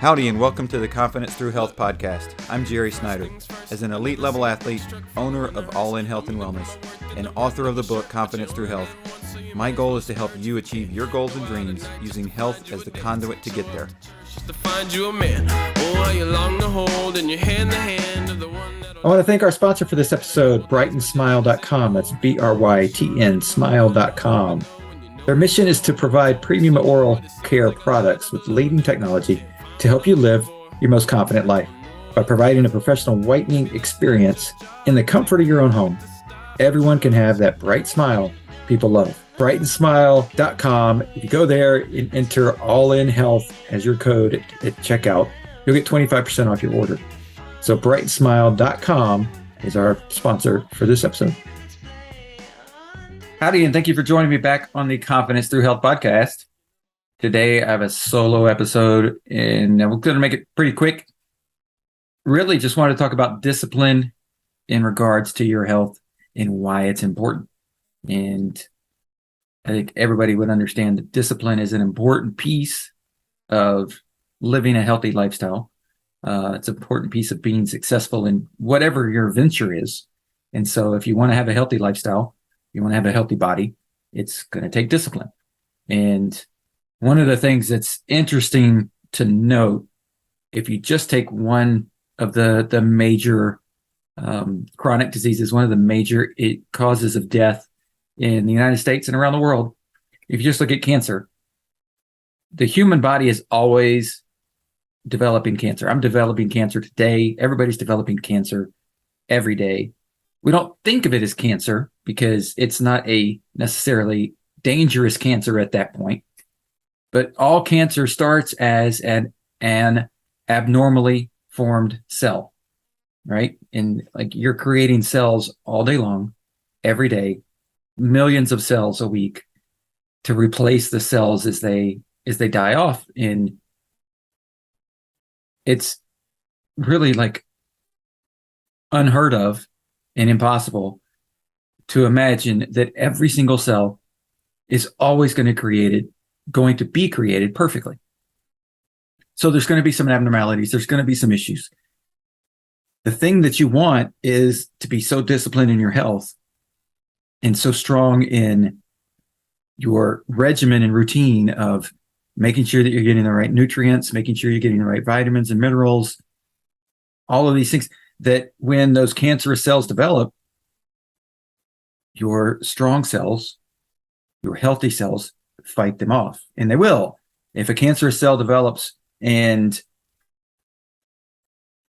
Howdy and welcome to the Confidence Through Health podcast. I'm Jerry Snyder. As an elite level athlete, owner of All In Health and Wellness, and author of the book Confidence Through Health, my goal is to help you achieve your goals and dreams using health as the conduit to get there. I want to thank our sponsor for this episode, BrightenSmile.com. That's BRYTN Smile.com. Their mission is to provide premium oral care products with leading technology to help you live your most confident life by providing a professional whitening experience in the comfort of your own home. Everyone can have that bright smile people love. BrightenSmile.com. If you go there and enter All In Health as your code at checkout, you'll get 25% off your order. So BrightenSmile.com is our sponsor for this episode. Howdy, and thank you for joining me back on the Confidence Through Health podcast. Today, I have a solo episode, and we're going to make it pretty quick. Really just wanted to talk about discipline in regards to your health and why it's important. And I think everybody would understand that discipline is an important piece of living a healthy lifestyle. It's an important piece of being successful in whatever your venture is. And so if you want to have a healthy lifestyle, you want to have a healthy body, it's going to take discipline. And one of the things that's interesting to note, if you just take one of the major chronic diseases, one of the major causes of death in the United States and around the world, if you just look at cancer, the human body is always developing cancer. I'm developing cancer today. Everybody's developing cancer every day. We don't think of it as cancer because it's not a necessarily dangerous cancer at that point. But all cancer starts as an abnormally formed cell, right? And like you're creating cells all day long, every day, millions of cells a week to replace the cells as they die off. And it's really like unheard of and impossible to imagine that every single cell is always going to be created perfectly. So there's going to be some abnormalities. There's going to be some issues. The thing that you want is to be so disciplined in your health and so strong in your regimen and routine of making sure that you're getting the right nutrients, making sure you're getting the right vitamins and minerals, all of these things, that when those cancerous cells develop, your strong cells, your healthy cells, fight them off. And they will. If a cancerous cell develops and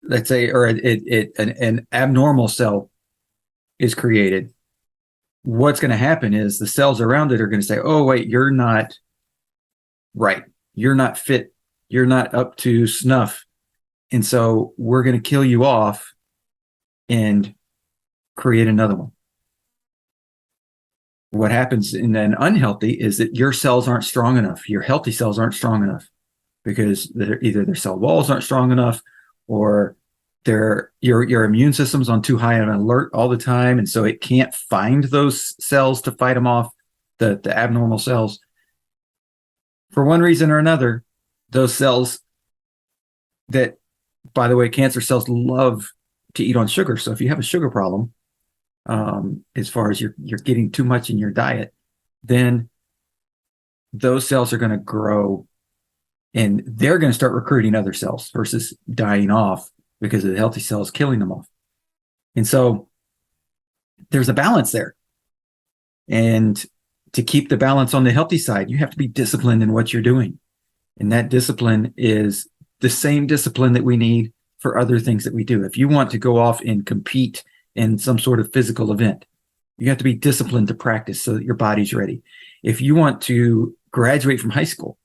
let's say, or an abnormal cell is created, what's going to happen is the cells around it are going to say, oh, wait, you're not right. You're not fit. You're not up to snuff. And so we're going to kill you off and create another one. What happens in an unhealthy is that your cells aren't strong enough. Your healthy cells aren't strong enough because either their cell walls aren't strong enough or your immune system's on too high an alert all the time. And so it can't find those cells to fight them off, the abnormal cells. For one reason or another, those cells that, by the way, cancer cells love to eat on sugar. So if you have a sugar problem, as far as you're getting too much in your diet, then those cells are going to grow and they're going to start recruiting other cells versus dying off because of the healthy cells killing them off. And so there's a balance there. And to keep the balance on the healthy side, you have to be disciplined in what you're doing. And that discipline is the same discipline that we need for other things that we do. If you want to go off and compete in some sort of physical event, you have to be disciplined to practice so that your body's ready. If you want to graduate from high school,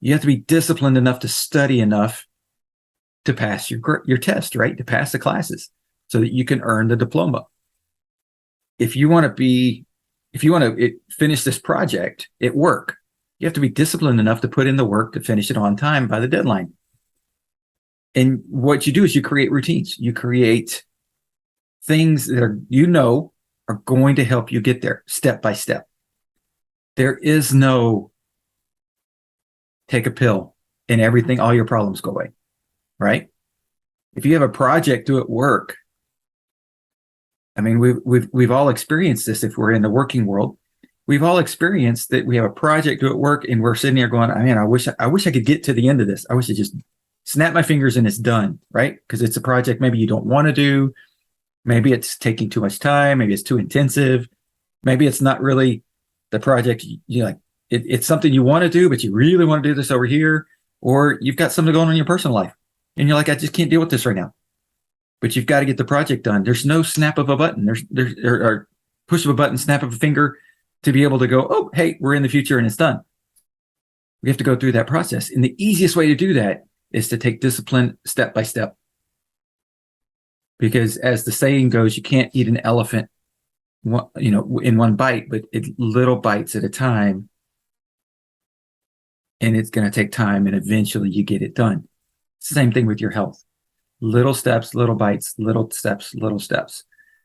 you have to be disciplined enough to study enough to pass your test, right? To pass the classes so that you can earn the diploma. If you want to finish this project at work, you have to be disciplined enough to put in the work to finish it on time by the deadline. And what you do is you create routines. You create things that are going to help you get there step by step. There is no take a pill and everything, all your problems go away. right? If you have a project due at work, I mean, we've all experienced this. If we're in the working world, we've all experienced that we have a project due at work, and we're sitting there going, "I mean, I wish I could get to the end of this. I wish I just snap my fingers and it's done," right? Because it's a project maybe you don't want to do, maybe it's taking too much time, maybe it's too intensive, maybe it's not really the project you like. It's something you want to do, but you really want to do this over here, or you've got something going on in your personal life, and you're like, "I just can't deal with this right now." But you've got to get the project done. There's no snap of a button. Or push of a button, snap of a finger to be able to go, "Oh, hey, we're in the future and it's done." We have to go through that process. And the easiest way to do that is to take discipline step by step. Because as the saying goes, you can't eat an elephant, in one bite, but little bites at a time. And it's going to take time, and eventually you get it done. Same thing with your health. Little steps, little bites, little steps, little steps.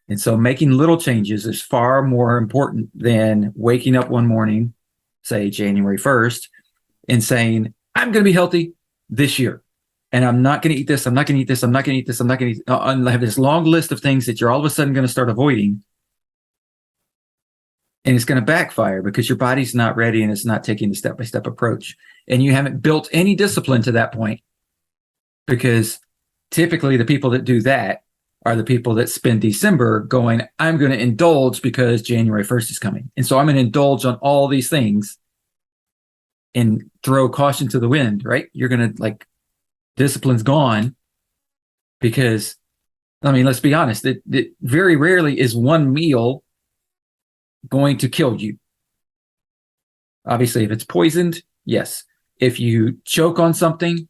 And so making little changes is far more important than waking up one morning, say January 1st, and saying, "I'm going to be healthy this year. And I'm not going to eat this. I'm not going to eat this. I'm not going to eat this. I'm not going to eat." And I have this long list of things that you're all of a sudden going to start avoiding. And it's going to backfire because your body's not ready and it's not taking the step-by-step approach. And you haven't built any discipline to that point, because typically the people that do that are the people that spend December going, "I'm going to indulge because January 1st is coming. And so I'm going to indulge on all these things and throw caution to the wind," right? You're going to discipline's gone because, I mean, let's be honest, that very rarely is one meal going to kill you. Obviously, if it's poisoned, yes. If you choke on something,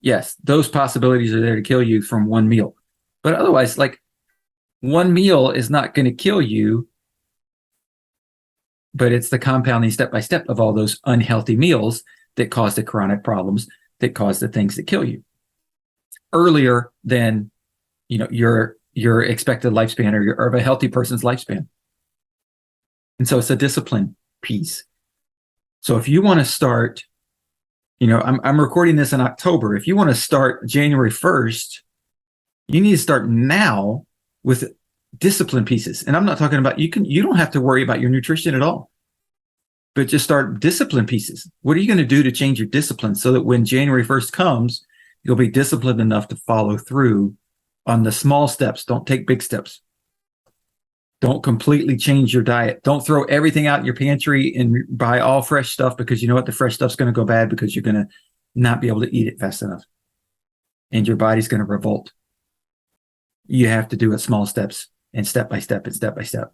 yes, those possibilities are there to kill you from one meal. But otherwise, one meal is not going to kill you, but it's the compounding step by step of all those unhealthy meals that cause the chronic problems, that cause the things that kill you earlier than your expected lifespan or of a healthy person's lifespan. And so it's a discipline piece. So if you want to start, I'm recording this in October. If you want to start January 1st, you need to start now with discipline pieces. And I'm not talking about, you don't have to worry about your nutrition at all, but just start discipline pieces. What are you going to do to change your discipline so that when January 1st comes, you'll be disciplined enough to follow through on the small steps? Don't take big steps. Don't completely change your diet. Don't throw everything out in your pantry and buy all fresh stuff, because you know what? The fresh stuff's going to go bad because you're going to not be able to eat it fast enough. And your body's going to revolt. You have to do it small steps and step by step and step by step.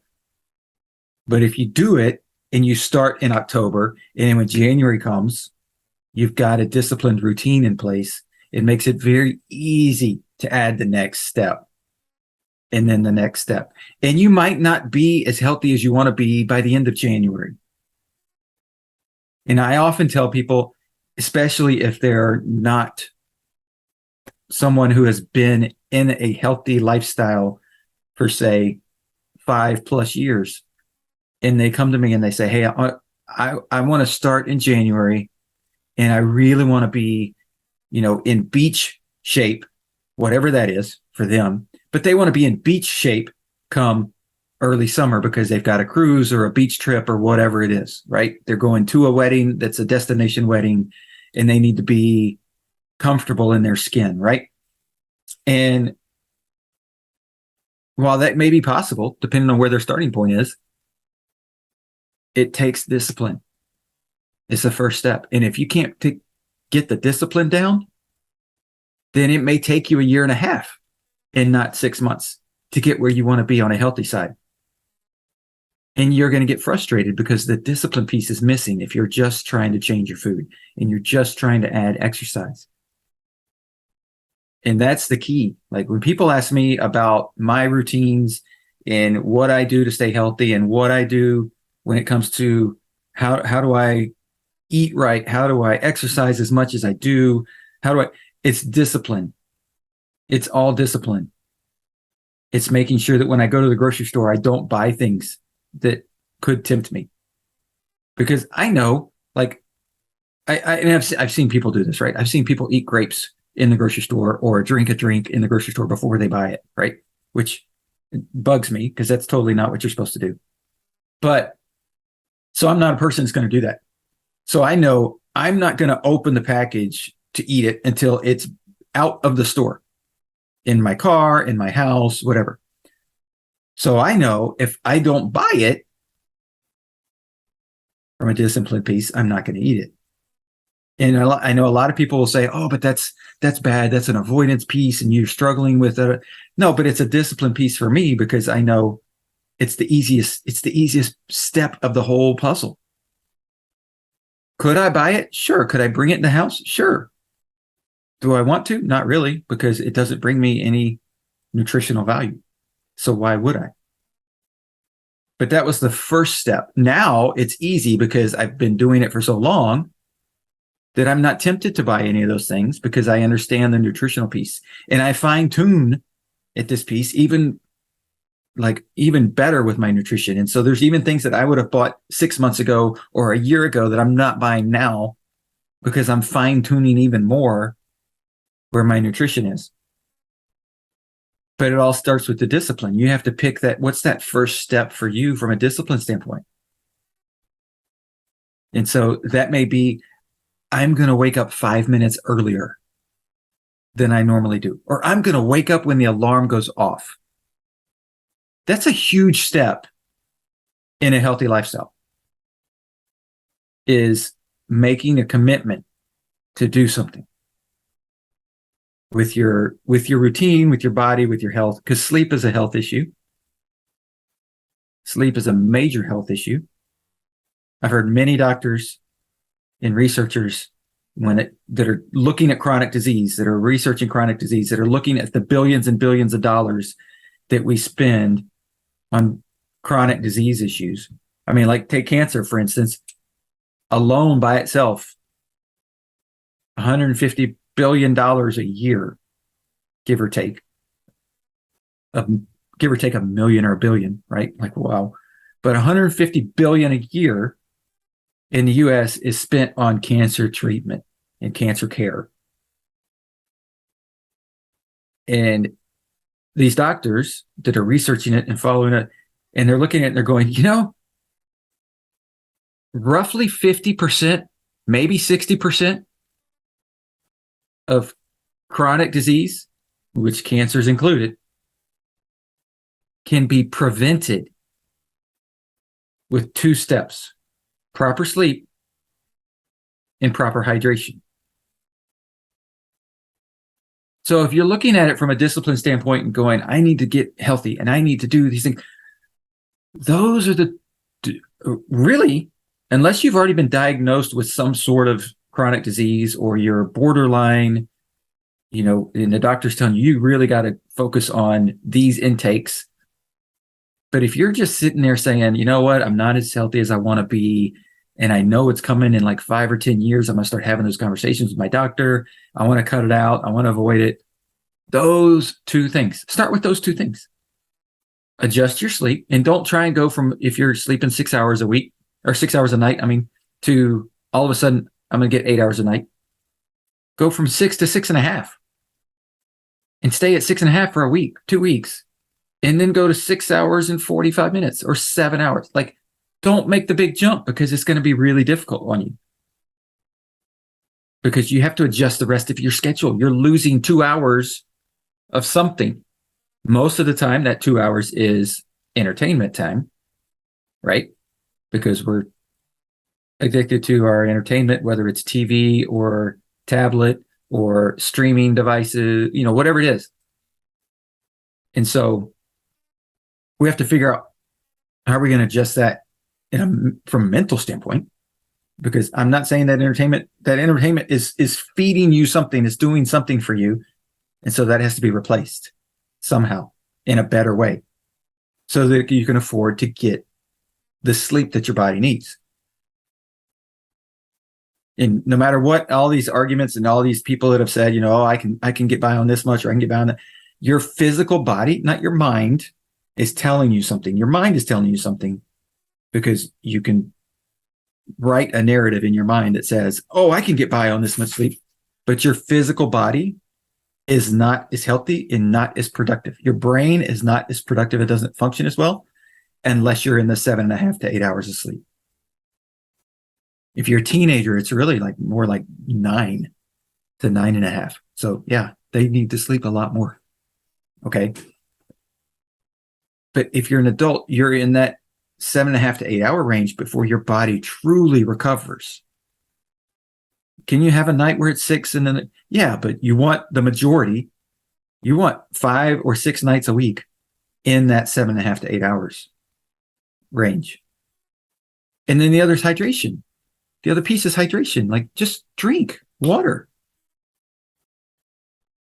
But if you do it and you start in October, and when January comes, you've got a disciplined routine in place, it makes it very easy to add the next step. And then the next step. And you might not be as healthy as you want to be by the end of January. And I often tell people, especially if they're not someone who has been in a healthy lifestyle for, say, 5+ years, and they come to me and they say, "Hey, I want to start in January, and I really want to be, in beach shape," whatever that is for them. But they want to be in beach shape come early summer because they've got a cruise or a beach trip or whatever it is, right? They're going to a wedding that's a destination wedding, and they need to be comfortable in their skin, right? And while that may be possible, depending on where their starting point is, it takes discipline. It's the first step. And if you can't get the discipline down, then it may take you a year and a half and not 6 months to get where you want to be on a healthy side. And you're going to get frustrated because the discipline piece is missing if you're just trying to change your food and you're just trying to add exercise. And that's the key. Like when people ask me about my routines and what I do to stay healthy and what I do when it comes to how do I eat right? How do I exercise as much as I do? It's discipline. It's all discipline. It's making sure that when I go to the grocery store, I don't buy things that could tempt me. Because I know, I've seen people do this, right? I've seen people eat grapes in the grocery store or drink a drink in the grocery store before they buy it, right? Which bugs me because that's totally not what you're supposed to do. But so I'm not a person that's going to do that. So I know I'm not going to open the package to eat it until it's out of the store, in my car, in my house, whatever. So I know if I don't buy it from a discipline piece, I'm not going to eat it. And I know a lot of people will say, "Oh, but that's bad. That's an avoidance piece, and you're struggling with it." No, but it's a discipline piece for me because I know it's the easiest step of the whole puzzle. Could I buy it? Sure. Could I bring it in the house? Sure. Do I want to? Not really, because it doesn't bring me any nutritional value. So why would I? But that was the first step. Now it's easy because I've been doing it for so long that I'm not tempted to buy any of those things because I understand the nutritional piece. And I fine tune at this piece even better with my nutrition. And so there's even things that I would have bought 6 months ago or a year ago that I'm not buying now because I'm fine tuning even more where my nutrition is. But it all starts with the discipline. You have to pick that. What's that first step for you from a discipline standpoint? And so that may be, I'm going to wake up 5 minutes earlier than I normally do, or I'm going to wake up when the alarm goes off. That's a huge step in a healthy lifestyle, is making a commitment to do something with your routine, with your body, with your health, because sleep is a health issue. Sleep is a major health issue. I've heard many doctors and researchers that are looking at chronic disease, that are researching chronic disease, that are looking at the billions and billions of dollars that we spend on chronic disease issues. I mean, like take cancer, for instance, alone by itself, $150 billion a year, give or take a million or a billion, right? Like, wow. But 150 billion a year in the US is spent on cancer treatment and cancer care. And these doctors that are researching it and following it, and they're looking at it and they're going, roughly 50%, maybe 60% of chronic disease, which cancer is included, can be prevented with 2 steps: proper sleep and proper hydration. So if you're looking at it from a discipline standpoint and going, I need to get healthy and I need to do these things, those are really, unless you've already been diagnosed with some sort of chronic disease or you're borderline, and the doctor's telling you really got to focus on these intakes. But if you're just sitting there saying, you know what, I'm not as healthy as I want to be, and I know it's coming in like 5 or 10 years, I'm going to start having those conversations with my doctor. I want to cut it out. I want to avoid it. Those 2 things. Start with those 2 things. Adjust your sleep, and don't try and go from, if you're sleeping 6 hours a week or 6 hours a night, to all of a sudden, I'm going to get 8 hours a night. Go from 6 to 6.5 and stay at 6.5 for a week, 2 weeks, and then go to 6 hours and 45 minutes or 7 hours. Like, don't make the big jump because it's going to be really difficult on you. Because you have to adjust the rest of your schedule. You're losing 2 hours of something. Most of the time, that 2 hours is entertainment time, right? Because we're addicted to our entertainment, whether it's TV or tablet or streaming devices, whatever it is. And so we have to figure out how are we going to adjust that from a mental standpoint, because I'm not saying that entertainment is feeding you something, is doing something for you. And so that has to be replaced somehow in a better way so that you can afford to get the sleep that your body needs. And no matter what, all these arguments and all these people that have said, I can get by on this much, or I can get by on that. Your physical body, not your mind, is telling you something. Your mind is telling you something because you can write a narrative in your mind that says, I can get by on this much sleep. But your physical body is not as healthy and not as productive. Your brain is not as productive. It doesn't function as well unless you're in the 7.5 to 8 hours of sleep. If you're a teenager, it's really like more like 9 to 9.5. So yeah, they need to sleep a lot more. Okay. But if you're an adult, you're in that 7.5 to 8 hour range before your body truly recovers. Can you have a night where it's 6 and then, yeah, but you want the majority, you want 5 or 6 nights a week in that 7.5 to 8 hours range. And then the other is hydration. The other piece is hydration. Like, just drink water.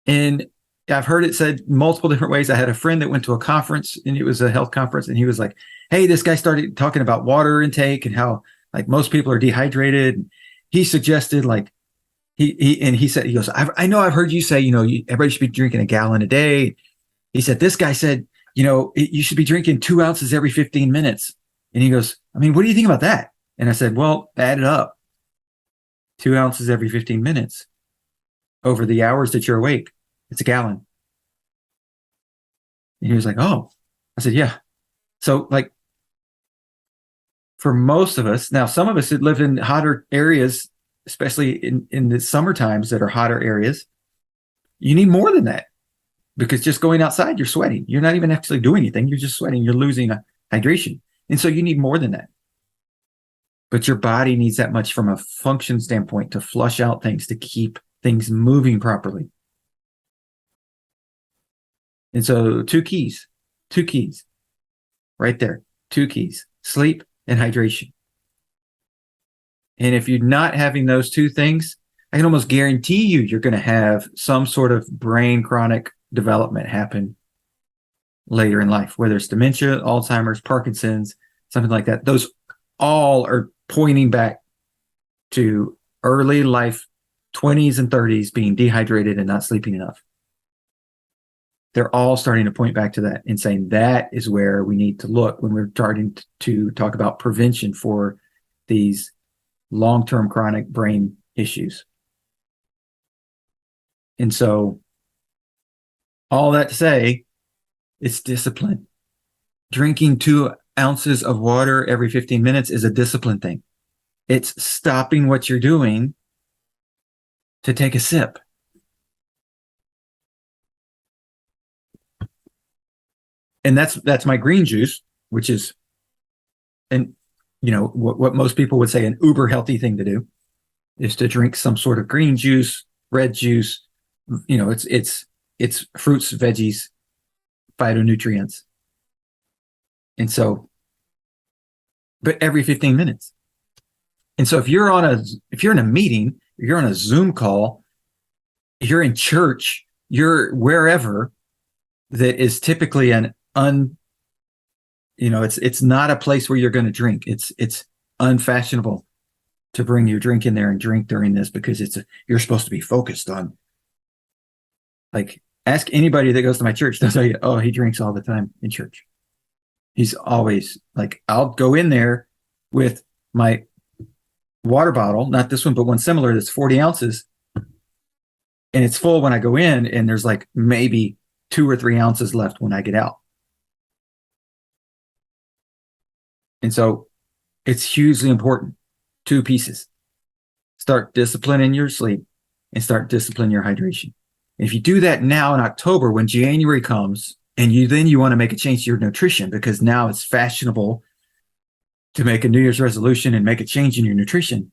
And I've heard it said multiple different ways. I had a friend that went to a conference, and it was a health conference, and he was like, hey, this guy started talking about water intake and how like most people are dehydrated. He suggested like, he said, he goes, I know I've heard you say, everybody should be drinking a gallon a day. He said, this guy said, you should be drinking 2 ounces every 15 minutes. And he goes, I mean, what do you think about that? And I said, well, add it up. 2 ounces every 15 minutes over the hours that you're awake. It's a gallon. And he was like, oh. I said, yeah. So like, for most of us, now some of us that live in hotter areas, especially in the summer times that are hotter areas, you need more than that, because just going outside, you're sweating. You're not even actually doing anything. You're just sweating. You're losing hydration. And so you need more than that. But your body needs that much from a function standpoint to flush out things, to keep things moving properly. And so two keys right there, 2 keys, sleep and hydration. And if you're not having those 2 things, I can almost guarantee you're going to have some sort of brain chronic development happen later in life, whether it's dementia, Alzheimer's, Parkinson's, something like that. Those all are pointing back to early life, 20s and 30s, being dehydrated and not sleeping enough. They're all starting to point back to that and saying that is where we need to look when we're starting to talk about prevention for these long-term chronic brain issues. And so all that to say, it's discipline. Drinking 2 ounces of water every 15 minutes is a discipline thing. It's stopping what you're doing to take a sip. And that's my green juice, which is, and what most people would say an uber healthy thing to do is to drink some sort of green juice, red juice. It's fruits, veggies, phytonutrients. And so, but every 15 minutes. And so if you're in a meeting, you're on a Zoom call, you're in church, you're wherever, that is typically it's not a place where you're going to drink. It's unfashionable to bring your drink in there and drink during this, because you're supposed to be focused on, like, ask anybody that goes to my church. They'll tell you, oh, he drinks all the time in church. He's always like, I'll go in there with my water bottle, not this one, but one similar that's 40 ounces. And it's full when I go in, and there's like maybe 2 or 3 ounces left when I get out. And so it's hugely important. 2 pieces. Start disciplining your sleep and start disciplining your hydration. If you do that now in October, when January comes, and you want to make a change to your nutrition, because now it's fashionable to make a New Year's resolution and make a change in your nutrition,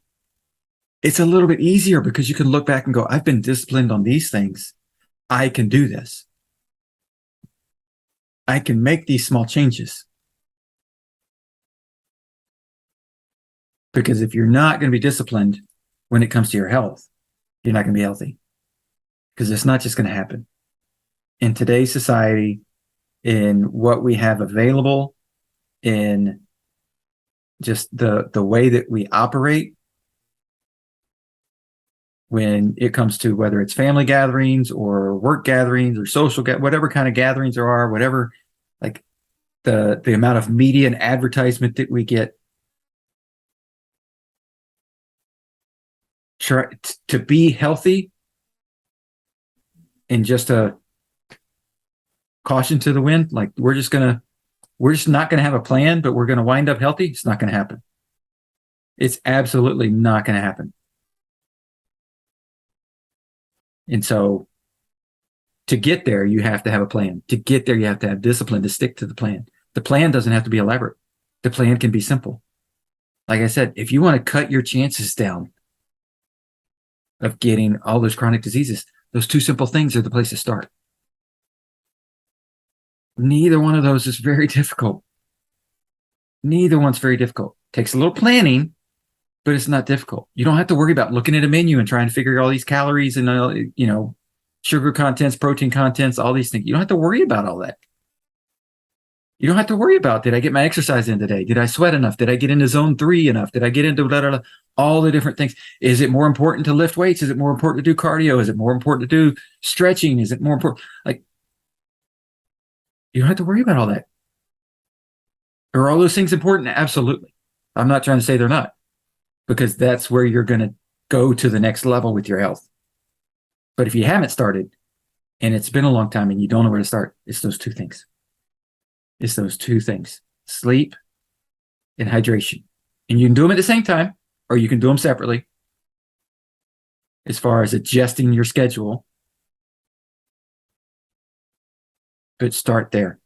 it's a little bit easier because you can look back and go, I've been disciplined on these things. I can do this. I can make these small changes. Because if you're not going to be disciplined when it comes to your health, you're not going to be healthy. Because it's not just going to happen. In today's society, in what we have available, in just the way that we operate, when it comes to whether it's family gatherings or work gatherings or social, whatever kind of gatherings there are, whatever, like the amount of media and advertisement that we get, try to be healthy And just a caution to the wind, like we're just not gonna have a plan, but we're gonna wind up healthy. It's not gonna happen. It's absolutely not gonna happen. And so to get there, you have to have a plan. To get there, you have to have discipline to stick to the plan. The plan doesn't have to be elaborate. The plan can be simple. Like I said, if you want to cut your chances down of getting all those chronic diseases, those two simple things are the place to start. Neither one of those is very difficult. Neither one's very difficult. Takes a little planning, but it's not difficult. You don't have to worry about looking at a menu and trying to figure all these calories and, sugar contents, protein contents, all these things. You don't have to worry about all that. You don't have to worry about, did I get my exercise in today? Did I sweat enough? Did I get into zone 3 enough? Did I get into blah, blah, blah, all the different things? Is it more important to lift weights? Is it more important to do cardio? Is it more important to do stretching? Is it more important? Like, you don't have to worry about all that. Are all those things important? Absolutely. I'm not trying to say they're not, because that's where you're going to go to the next level with your health. But if you haven't started and it's been a long time and you don't know where to start, it's those two things. It's those two things, sleep and hydration. And you can do them at the same time, or you can do them separately as far as adjusting your schedule. But start there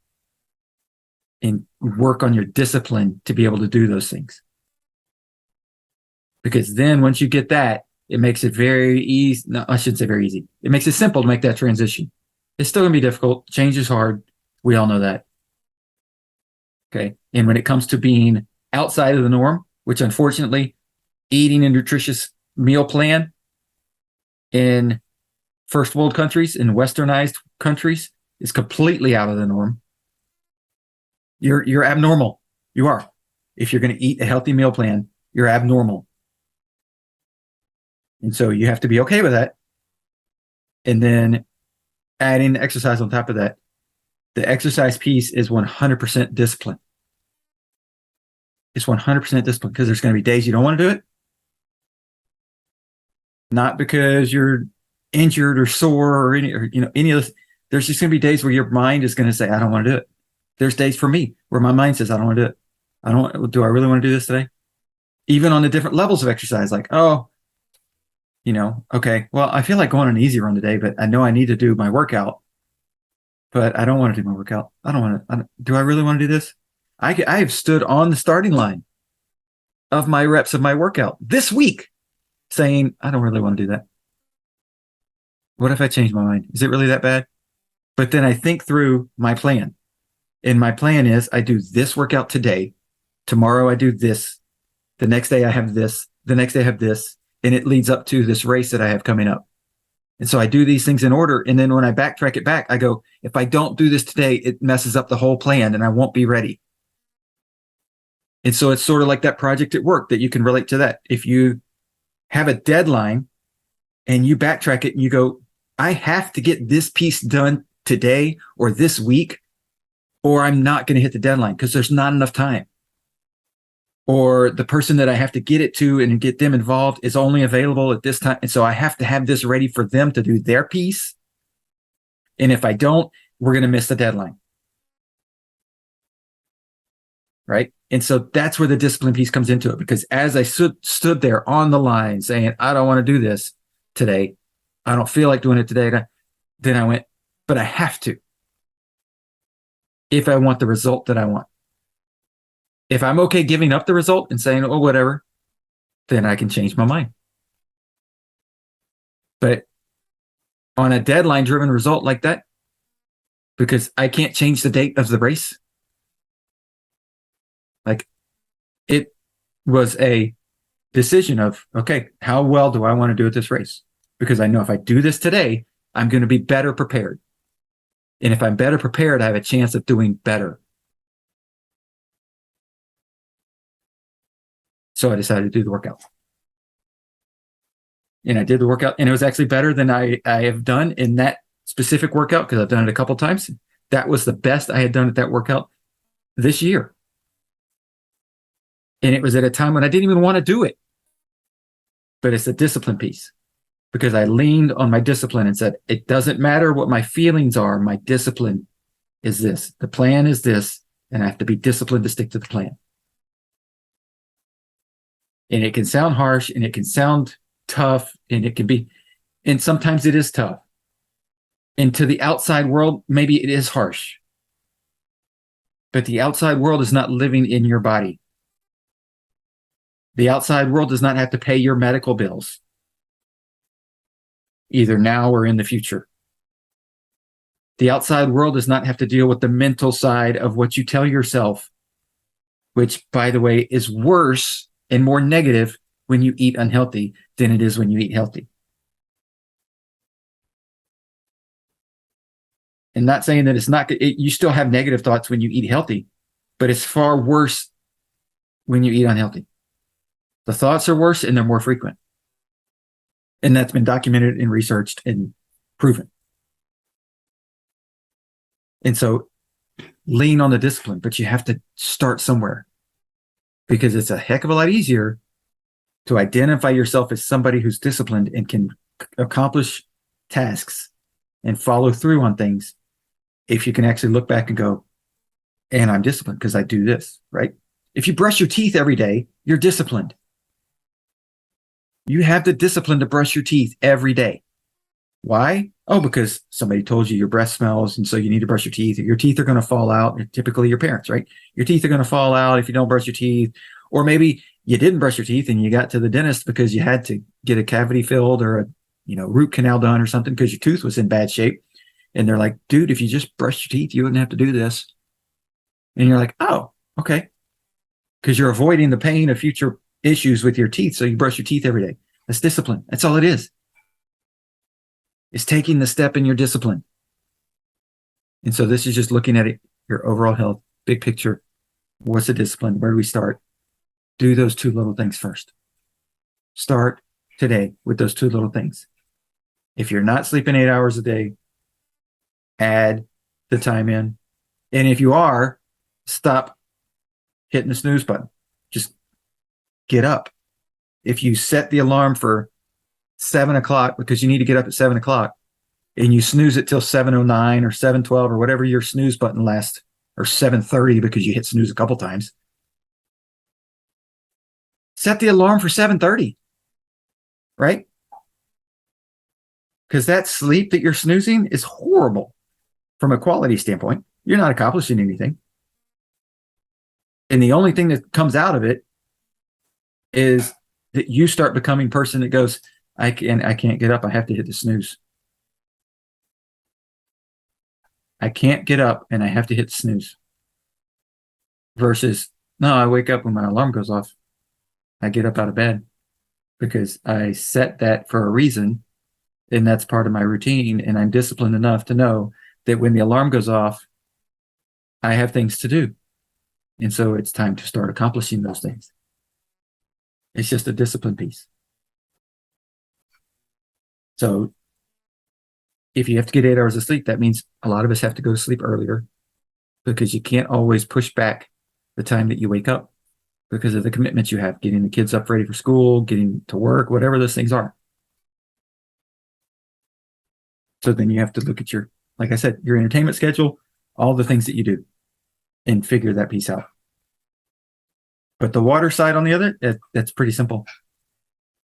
and work on your discipline to be able to do those things. Because then once you get that, it makes it very easy. No, I shouldn't say very easy. It makes it simple to make that transition. It's still going to be difficult. Change is hard. We all know that. Okay. And when it comes to being outside of the norm, which unfortunately, eating a nutritious meal plan in first world countries, in westernized countries, is completely out of the norm. You're abnormal. You are. If you're going to eat a healthy meal plan, you're abnormal. And so you have to be okay with that. And then adding exercise on top of that. The exercise piece is 100% discipline. It's 100% discipline, because there's going to be days you don't want to do it. Not because you're injured or sore or any of this. There's just going to be days where your mind is going to say, I don't want to do it. There's days for me where my mind says, I don't want to do it. Do I really want to do this today? Even on the different levels of exercise, like, okay, well, I feel like going on an easy run today, but I know I need to do my workout, but I don't want to do my workout. Do I really want to do this? I have stood on the starting line of my reps of my workout this week saying, I don't really want to do that. What if I change my mind? Is it really that bad? But then I think through my plan. And my plan is I do this workout today. Tomorrow I do this. The next day I have this. The next day I have this. And it leads up to this race that I have coming up. And so I do these things in order. And then when I backtrack it back, I go, if I don't do this today, it messes up the whole plan and I won't be ready. And so it's sort of like that project at work that you can relate to that. If you have a deadline and you backtrack it and you go, I have to get this piece done today or this week, or I'm not going to hit the deadline because there's not enough time. Or the person that I have to get it to and get them involved is only available at this time. And so I have to have this ready for them to do their piece. And if I don't, we're going to miss the deadline. Right? And so that's where the discipline piece comes into it. Because as I stood there on the line saying, I don't want to do this today. I don't feel like doing it today. Then I went, but I have to. If I want the result that I want. If I'm okay giving up the result and saying, oh, whatever, then I can change my mind. But on a deadline-driven result like that, because I can't change the date of the race, like it was a decision of, okay, how well do I want to do at this race? Because I know if I do this today, I'm going to be better prepared. And if I'm better prepared, I have a chance of doing better. So I decided to do the workout. And I did the workout, and it was actually better than I have done in that specific workout, because I've done it a couple of times. That was the best I had done at that workout this year. And it was at a time when I didn't even want to do it. But it's a discipline piece. because I leaned on my discipline and said, it doesn't matter what my feelings are. My discipline is this. The plan is this, and I have to be disciplined to stick to the plan. And it can sound harsh, and it can sound tough, and it can be, and sometimes it is tough. And to the outside world, maybe it is harsh. But the outside world is not living in your body. The outside world does not have to pay your medical bills, either now or in the future. The outside world does not have to deal with the mental side of what you tell yourself, which, by the way, is worse and more negative when you eat unhealthy than it is when you eat healthy. And not saying that it's not, you still have negative thoughts when you eat healthy, but it's far worse when you eat unhealthy. The thoughts are worse and they're more frequent. And that's been documented and researched and proven. And so lean on the discipline, but you have to start somewhere, because it's a heck of a lot easier to identify yourself as somebody who's disciplined and can accomplish tasks and follow through on things if you can actually look back and go, and I'm disciplined because I do this, right? If you brush your teeth every day, you're disciplined. You have the discipline to brush your teeth every day. Why? Oh, because somebody told you your breath smells, and so you need to brush your teeth. Your teeth are going to fall out. Typically your parents, right? Your teeth are going to fall out if you don't brush your teeth. Or maybe you didn't brush your teeth and you got to the dentist because you had to get a cavity filled or a root canal done or something because your tooth was in bad shape. And they're like, dude, if you just brushed your teeth, you wouldn't have to do this. And you're like, oh, okay. Because you're avoiding the pain of future issues with your teeth. So you brush your teeth every day. That's discipline. That's all it is. It's taking the step in your discipline. And so this is just looking at it, your overall health, big picture. What's the discipline? Where do we start? Do those two little things first. Start today with those two little things. If you're not sleeping 8 hours a day, add the time in. And if you are, stop hitting the snooze button. Just get up. If you set the alarm for 7 o'clock because you need to get up at 7 o'clock and you snooze it till 7:09 or 7:12 or whatever your snooze button lasts, or 7:30 because you hit snooze a couple times, set the alarm for 7:30, right? Because that sleep that you're snoozing is horrible from a quality standpoint. You're not accomplishing anything. And the only thing that comes out of it is that you start becoming a person that goes, I can't get up. I have to hit the snooze. I can't get up and I have to hit the snooze. Versus, no, I wake up when my alarm goes off. I get up out of bed because I set that for a reason, and that's part of my routine, and I'm disciplined enough to know that when the alarm goes off, I have things to do. And so it's time to start accomplishing those things. It's just a discipline piece. So if you have to get 8 hours of sleep, that means a lot of us have to go to sleep earlier, because you can't always push back the time that you wake up because of the commitments you have, getting the kids up ready for school, getting to work, whatever those things are. So then you have to look at your, like I said, your entertainment schedule, all the things that you do, and figure that piece out. But the water side on the other, that's pretty simple.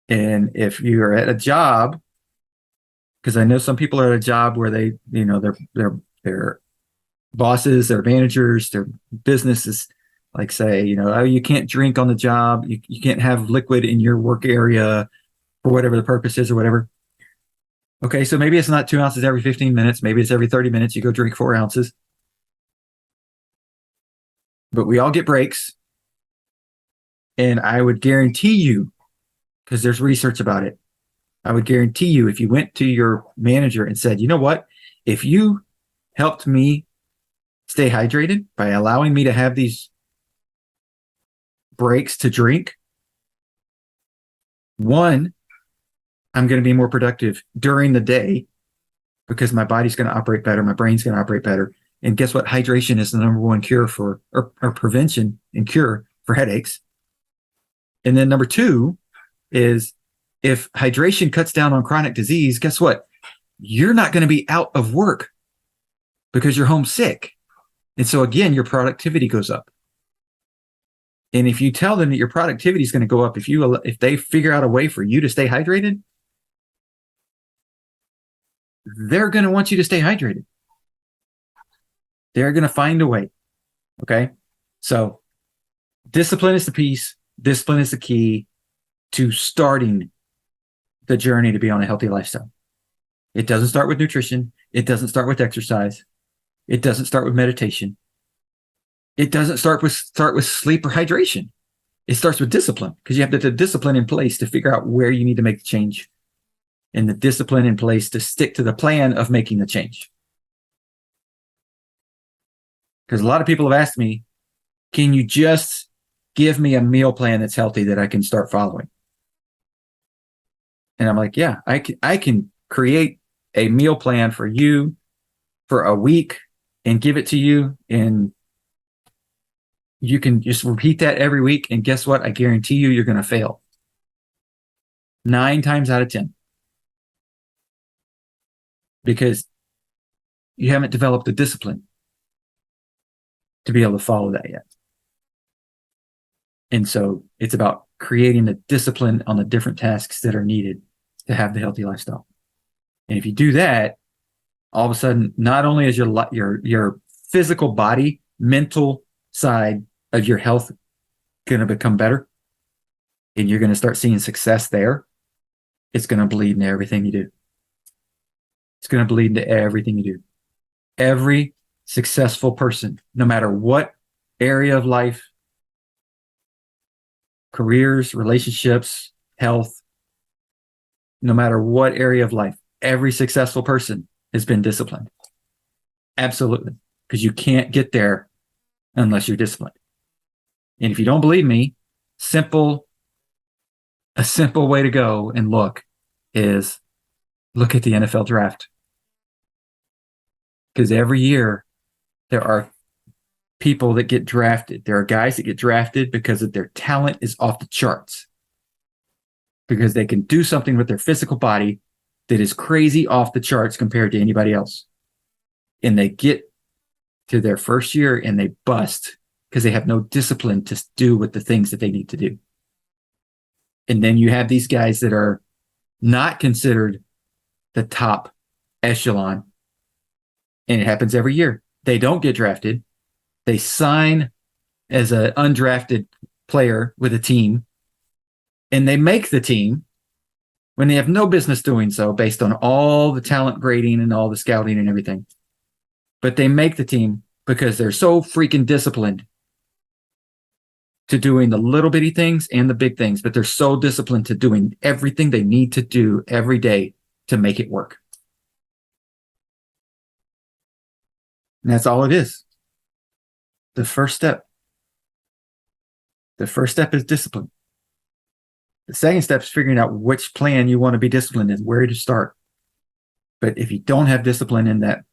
And if you're at a job, because I know some people are at a job where they, their bosses, their managers, their businesses, like say, oh, you can't drink on the job. You can't have liquid in your work area for whatever the purpose is or whatever. Okay, so maybe it's not 2 ounces every 15 minutes. Maybe it's every 30 minutes. You go drink 4 ounces. But we all get breaks. And I would guarantee you, because there's research about it, I would guarantee you if you went to your manager and said, you know what, if you helped me stay hydrated by allowing me to have these breaks to drink, one, I'm going to be more productive during the day because my body's going to operate better, my brain's going to operate better. And guess what? Hydration is the number one cure for, or prevention and cure for headaches. And then number two is if hydration cuts down on chronic disease, guess what? You're not going to be out of work because you're home sick. And so again, your productivity goes up. And if you tell them that your productivity is going to go up, if they figure out a way for you to stay hydrated, they're going to want you to stay hydrated. They're going to find a way. Okay. So discipline is the piece. Discipline is the key to starting the journey to be on a healthy lifestyle. It doesn't start with nutrition. It doesn't start with exercise. It doesn't start with meditation. It doesn't start with sleep or hydration. It starts with discipline, because you have the discipline in place to figure out where you need to make the change, and the discipline in place to stick to the plan of making the change. Because a lot of people have asked me, can you just give me a meal plan that's healthy that I can start following? And I'm like, yeah, I can create a meal plan for you for a week and give it to you, and you can just repeat that every week. And guess what? I guarantee you're going to fail 9 times out of 10, because you haven't developed the discipline to be able to follow that yet. And so it's about creating the discipline on the different tasks that are needed to have the healthy lifestyle. And if you do that, all of a sudden, not only is your physical body, mental side of your health going to become better, and you're going to start seeing success there, it's going to bleed into everything you do. It's going to bleed into everything you do. Every successful person, no matter what area of life, careers, relationships, health, no matter what area of life, every successful person has been disciplined. Absolutely. Because you can't get there unless you're disciplined. And if you don't believe me, a simple way to go and look is look at the NFL draft. Because every year there are people that get drafted. There are guys that get drafted because of their talent is off the charts, because they can do something with their physical body that is crazy off the charts compared to anybody else. And they get to their first year and they bust because they have no discipline to do with the things that they need to do. And then you have these guys that are not considered the top echelon. And it happens every year. They don't get drafted. They sign as an undrafted player with a team, and they make the team when they have no business doing so based on all the talent grading and all the scouting and everything. But they make the team because they're so freaking disciplined to doing the little bitty things and the big things, but they're so disciplined to doing everything they need to do every day to make it work. And that's all it is. The first step is discipline. The second step is figuring out which plan you want to be disciplined in, where to start. But if you don't have discipline in that,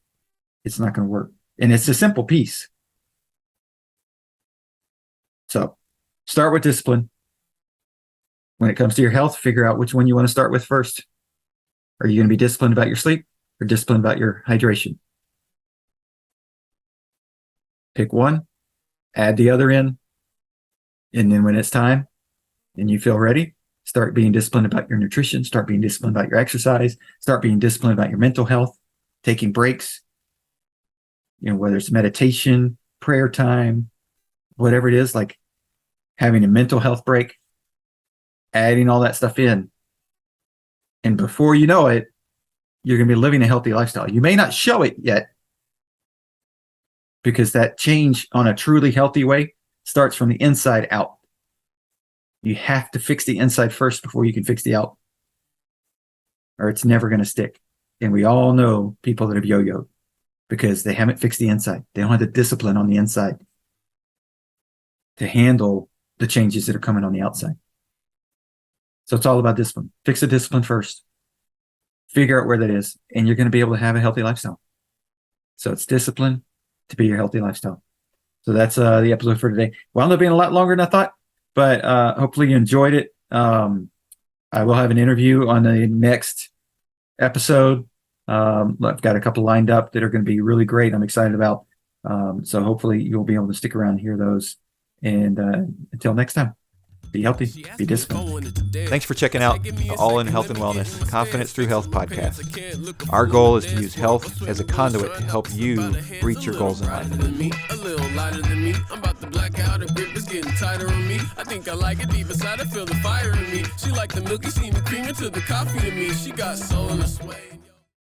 it's not going to work. And it's a simple piece. So start with discipline. When it comes to your health, figure out which one you want to start with first. Are you going to be disciplined about your sleep or disciplined about your hydration? Pick one, add the other in, and then when it's time and you feel ready, start being disciplined about your nutrition, start being disciplined about your exercise, start being disciplined about your mental health, taking breaks, whether it's meditation, prayer time, whatever it is, like having a mental health break, adding all that stuff in. And before you know it, you're going to be living a healthy lifestyle. You may not show it yet, because that change on a truly healthy way starts from the inside out. You have to fix the inside first before you can fix the out, or it's never going to stick. And we all know people that have yo-yoed because they haven't fixed the inside. They don't have the discipline on the inside to handle the changes that are coming on the outside. So it's all about discipline. Fix the discipline first. Figure out where that is, and you're going to be able to have a healthy lifestyle. So it's discipline to be your healthy lifestyle. So that's the episode for today. Wound up being a lot longer than I thought, but hopefully you enjoyed it. I will have an interview on the next episode. I've got a couple lined up that are going to be really great. I'm excited about. So hopefully you'll be able to stick around and hear those. And until next time, be healthy, be disciplined. Thanks for checking out the All in Health and Wellness Confidence Through Health podcast. Our goal is to use health as a conduit to help you reach your goals in life. A little lighter than me. I'm about to black out. Her grip is getting tighter on me. I think I like it deep inside. I feel the fire in me. She like the milky, see me creaming to the coffee to me. She got soul in her sway.